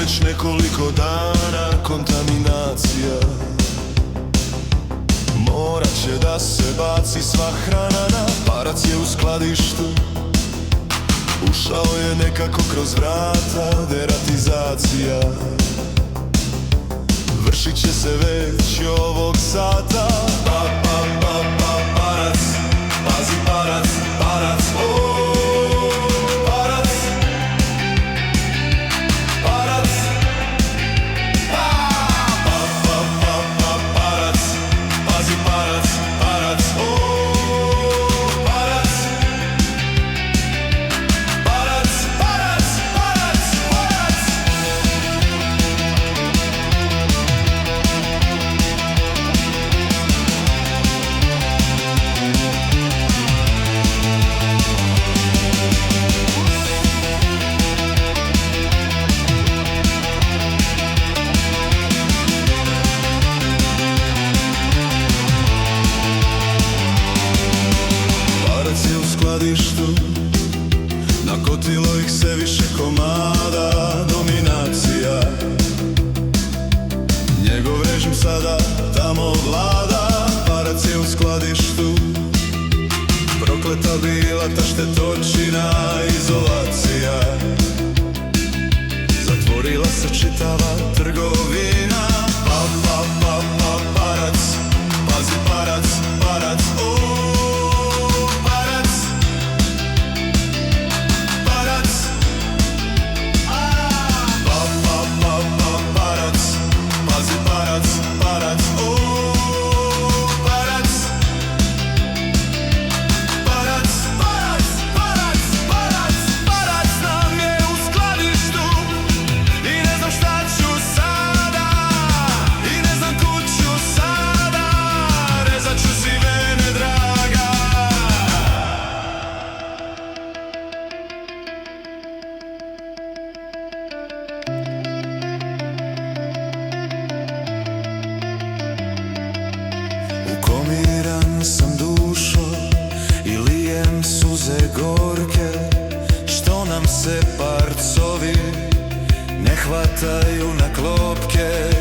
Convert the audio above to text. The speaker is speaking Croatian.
već nekoliko dana kontaminacija. Morat će da se baci sva hrana, na parac je u skladištu. Ušao je nekako kroz vrata, deratizacija. Vršit će se već ovog sata. Parac, pazi parac, parac, parac, parac, parac, pazi parac, parac, parac, parac, parac, parac, parac. Nakotilo ih se više komada, dominacija. Njegov režim sada tamo vlada, parac je u skladištu. Prokleta bila ta štetočina, izolacija. Zatvorila se čitava trgovina. Parac, pazi parac, parac, Ukomiran sam dušo i lijem suze gorke, što nam se parcovi ne hvataju na klopke.